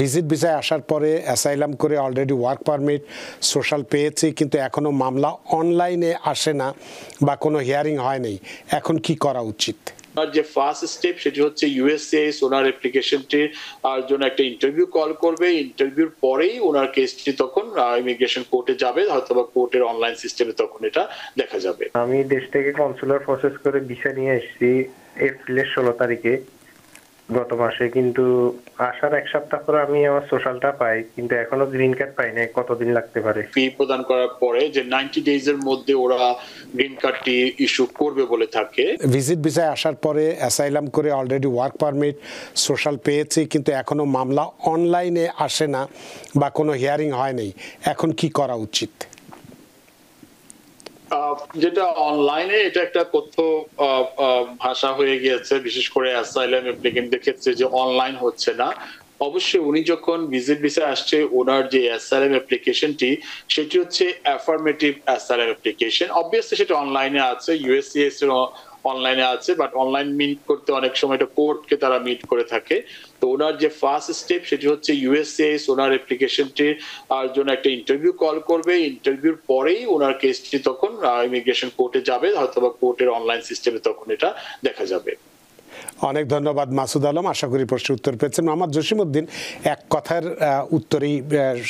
Visit ভিসায় আসার পরে অ্যাসাইলাম করে অলরেডি ওয়ার্ক পারমিট সোশ্যাল পেয়েছি, কিন্তু এখনো মামলা অনলাইনে আসে না বা কোনো হিয়ারিং হয়নি। এখন কি করা উচিত? যে ফার্স্ট স্টেপ সেটি হচ্ছে ইউএসসিআইএস ওনার অ্যাপ্লিকেশনটি আর জন্য একটা ইন্টারভিউ কল করবে। ইন্টারভিউর পরেই ওনার কেসটি তখন ইমিগ্রেশন কোর্টে যাবে, হয়তোবা কোর্টের অনলাইন সিস্টেমে তখন এটা দেখা যাবে। আমি দেশ থেকে কনসুলার প্রসেস করে ভিসা নিয়ে এসেছি এপ্রিলের 16 তারিখে গত মাসে, কিন্তু আসার এক সপ্তাহ পরে আমি আমার সোশ্যালটা পাই, কিন্তু এখনো গ্রিন কার্ড পাই নাই। কতদিন লাগতে পারে? ফি প্রদান করার পরে যে 90 ডেজ এর মধ্যে ওরা গ্রিন কার্ডটি ইস্যু করবে বলে থাকে। ভিজিট ভিসায় আসার পরে অ্যাসাইলাম করে অলরেডি ওয়ার্ক পারমিট সোশ্যাল পেয়েছি, কিন্তু এখনো মামলা অনলাইনে আসে না বা কোনো হিয়ারিং হয়নি। এখন কি করা উচিত? যেটা অনলাইনে এটা একটা কথ্য ভাষা হয়ে গিয়েছে, বিশেষ করে অ্যাসাইলাম অ্যাপ্লিকেন্টদের ক্ষেত্রে যে অনলাইন হচ্ছে না। অবশ্যই উনি যখন ভিজিট ভিসা আসছে ওনার যে অ্যাসাইলাম অ্যাপ্লিকেশনটি সেটি হচ্ছে অ্যাফার্মেটিভ অ্যাসাইলাম অ্যাপ্লিকেশন। অবভিয়াসলি সেটা অনলাইনে আছে, ইউএসসিএস এর অনলাইনে আছে, বাট অনলাইন মিট করতে অনেক সময় এটা কোর্টকে তারা মিট করে থাকে। তো ওনার যে ফার্স্ট স্টেপ সেটি হচ্ছে ইউএসসিআইএস ওনার অ্যাপ্লিকেশনটি আর জন্য একটা ইন্টারভিউ কল করবে। ইন্টারভিউর পরেই ওনার কেসটি তখন ইমিগ্রেশন কোর্টে যাবে, হয়তোবা কোর্টের অনলাইন সিস্টেমে তখন এটা দেখা যাবে। অনেক ধন্যবাদ মাসুদ আলম, আশা করি প্রশ্নের উত্তর পেয়েছেন। মোহাম্মদ জসিমউদ্দিন এক কথার উত্তরেই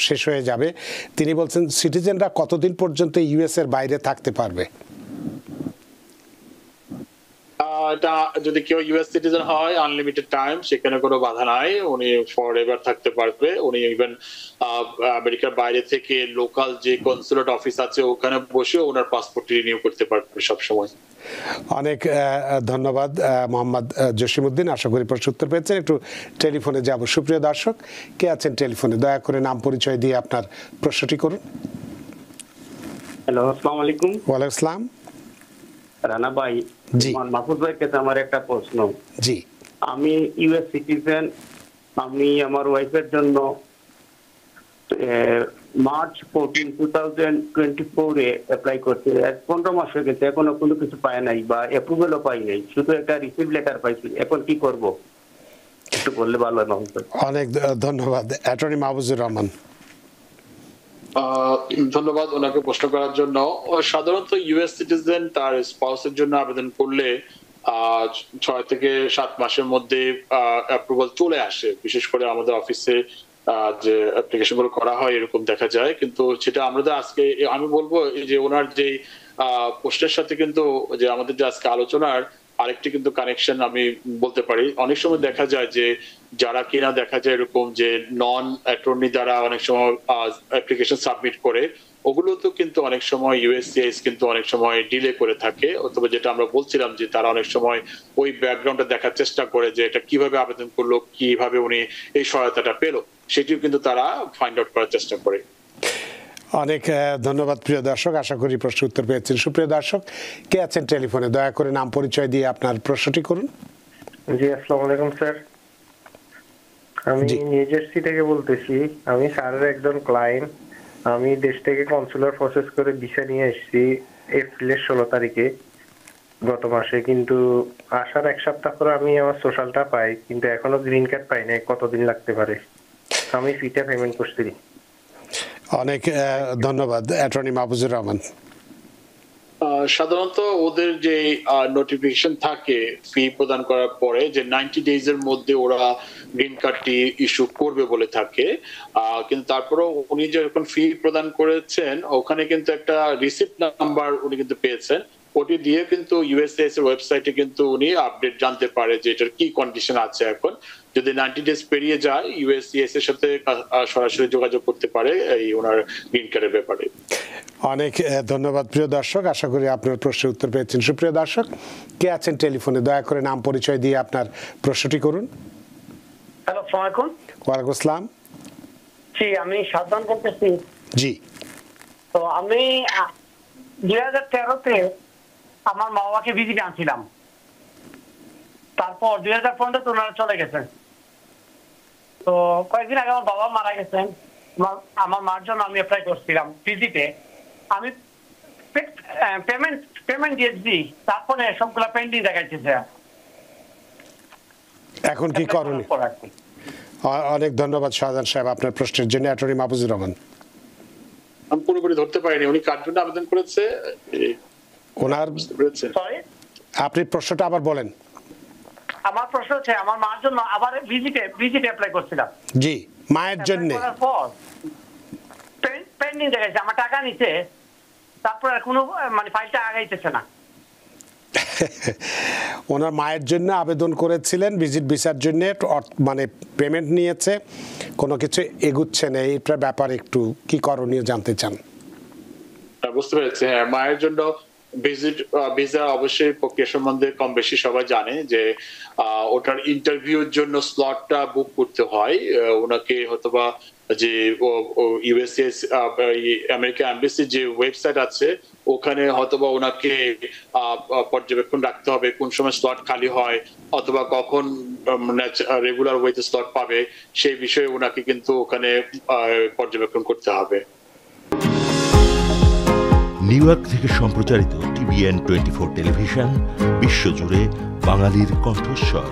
শেষ হয়ে যাবে। তিনি বলছেন সিটিজেনরা কতদিন পর্যন্ত ইউএস এর বাইরে থাকতে পারবে? এটা যদি কেউ ইউএস সিটিজেন হয় আনলিমিটেড টাইম, সেখানে কোনো বাধা নাই, উনি ফরএভার থাকতে পারবে। উনি ইভেন আমেরিকার বাইরে থেকে লোকাল যে কনসুলেট অফিস আছে ওখানে বসে ওনার পাসপোর্ট রিনিউ করতে পারবে সব সময়। অনেক ধন্যবাদ মোহাম্মদ জসিমউদ্দিন, আশা করি প্রশ্ন উত্তর পেয়েছেন। একটু টেলিফোনে যাব। সুপ্রিয় দর্শক, কে আছেন টেলিফোনে? দয়া করে নাম পরিচয় দিয়ে আপনার প্রশ্নটি করুন। হ্যালো, আসসালামু আলাইকুম। ওয়ালাইকুম আসসালাম। রানা ভাই, জি মাহফুজ ভাইয়ের কাছে আমার একটা প্রশ্ন। জি, আমি ইউএস সিটিজেন, আমি আমার ওয়াইফের জন্য মার্চ 14, 2024 অ্যাপ্লাই করছি। 15 মাস হয়ে গেছে, এখনো কোনো কিছু পাই নাই বা অ্যাপ্রুভেলও পাই নাই, শুধু একটা রিসিভ লেটার পাইছি। এখন কি করব একটু বললে ভালো হয় মাহফুজ ভাই। অনেক ধন্যবাদ। অ্যাটর্নি মাহফুজুর রহমান। ধন্যবাদ ওনাকে প্রশ্ন করার জন্য। সাধারণত ইউএস সিটিজেন তার স্পাউসের জন্য আবেদন করলে 6 থেকে 7 মাসের মধ্যে অ্যাপ্রুভাল চলে আসে। বিশেষ করে আমাদের অফিসে যে অ্যাপ্লিকেশন গুলো করা হয় এরকম দেখা যায়। কিন্তু সেটা আমাদের আজকে আমি বলবো যে ওনার যে প্রশ্নের সাথে কিন্তু যে আমাদের যে আজকে আলোচনার আরেকটি কিন্তু কানেকশন আমি বলতে পারি। অনেক সময় দেখা যায় যে যারা কিনা দেখা যায় এরকম যে নন অ্যাটর্নি দ্বারা অনেক সময় অ্যাপ্লিকেশন সাবমিট করে, ওগুলো তো কিন্তু অনেক সময় ইউএসসিআইএস কিন্তু অনেক সময় ডিলে করে থাকে। অথবা যেটা আমরা বলছিলাম যে তারা অনেক সময় ওই ব্যাকগ্রাউন্ডটা দেখার চেষ্টা করে যে এটা কিভাবে আবেদন করলো, কিভাবে উনি এই সহায়তাটা পেলো, সেটিও কিন্তু তারা ফাইন্ড আউট করার চেষ্টা করে। অনেক ধন্যবাদ প্রিয় দর্শক, আশা করি প্রশ্ন উত্তর পেয়েছেন। সুপ্রিয় দর্শক, কে আছেন টেলিফোনে? দয়া করে নাম পরিচয় দিয়ে আপনার প্রশ্নটি করুন। জি, আসসালামু আলাইকুম স্যার। আমি নিউ জার্সি থেকে বলতেছি। আমি স্যারের একজন ক্লায়েন্ট। আমি দেশ থেকে কনসুলার প্রসেস করে ভিসা নিয়ে এসেছি এপ্রিলের 16 তারিখে গত মাসে, কিন্তু আসার এক সপ্তাহ পরে আমি আমার সোশ্যালটা পাই, কিন্তু এখনো গ্রিন কার্ড পাই নাই। কতদিন লাগতে পারে? আমি ফিটা পেমেন্ট করছি। অনেক ধন্যবাদ অ্যাটর্নি মাহফুজুর রহমান। সাধারণত ওদের যে নোটিফিকেশন থাকে ফি প্রদান করার পরে যে 90 ডেজ এর মধ্যে ওরা গ্রিন কার্ডটি ইস্যু করবে বলে থাকে। কিন্তু তারপরেও উনি যখন ফি প্রদান করেছেন ওখানে কিন্তু একটা রিসিপ্ট নাম্বার উনি কিন্তু পেয়েছেন। ওটি দিয়ে কিন্তু ইউএসএস এর ওয়েবসাইটে কিন্তু উনি আপডেট জানতে পারে যে এটার কি কন্ডিশন আছে। এখন যদি 90 ডেজ পেরিয়ে যায় ইউএসসিএস এর সাথে সরাসরি যোগাযোগ করতে পারে এই ওনার গ্রিন কার্ডের ব্যাপারে। অনেক ধন্যবাদ প্রিয় দর্শক, আশা করি আপনার প্রশ্নের উত্তর পেয়েছেন। সুপ্রিয় দর্শক, কে আছেন টেলিফোনে? দয়া করে নাম পরিচয় দিয়ে আপনার প্রশ্নটি করুন। হ্যালো, আসসালামু আলাইকুম। ওয়ালাইকুম আসসালাম। জি, আমি সাবধান করতেছি। জি, তো আমি 2013-তে আমার মা বাবাকে ভিজিটে আনছিলাম। তারপর 2015-তে ওনারা চলে গেছেন। তো কয়েকদিন আগে আমার বাবা মারা গেছেন। আমার মার জন্য আমি অ্যাপ্লাই করছিলাম ভিজিটে। আমি পেমেন্ট দিয়েছি, তারপরে সবগুলা পেন্ডিং দেখাইতেছে। এখন কি করণীয়? অনেক ধন্যবাদ শাহজাহান সাহেব আপনার প্রশ্নের জন্য। অ্যাটর্নি মাহফুজুর রহমান। আমি পুরোপুরি ধরতে পারিনি উনি কার জন্য আবেদন করেছে। ওনার আপনি প্রশ্নটা আবার বলেন। আমার প্রশ্ন হচ্ছে আমার মার জন্য আবার ভিজিটে অ্যাপ্লাই করছিলাম। জি, মায়ের জন্য পেন্ডিং দেখাইছে, আমার টাকা নিছে, তারপর কোনো মানে ফাইলটা আগাইতেছে না। ওনার মায়ের জন্য আবেদন করেছিলেন ভিজিট ভিসার জন্য, মানে পেমেন্ট নিয়েছে, কোনো কিছু এগুচ্ছে না, এইটার ব্যাপারে একটু কি করণীয় জানতে চান? বুঝতে পেরেছি। হ্যাঁ, মায়ের জন্য ভিজিট ভিসা অবশ্যই প্রক্রিয়া সম্বন্ধে কম বেশি সবাই জানে যে ওটার ইন্টারভিউর জন্য স্লটটা বুক করতে হয়। ওনাকে হয়তোবা যে ইউএসএ আমেরিকা এমবাসির যে ওয়েবসাইট আছে ওখানে হয়তোবা ওনাকে পর্যবেক্ষণ রাখতে হবে কোন সময় স্লট খালি হয় অথবা কখন রেগুলার ওয়েতে স্লট পাবে, সেই বিষয়ে ওনাকে কিন্তু ওখানে পর্যবেক্ষণ করতে হবে। নিউ ইয়র্ক থেকে সম্প্রচারিত TVN 24 টেলিভিশন বিশ্বজুড়ে বাঙালির কণ্ঠস্বর।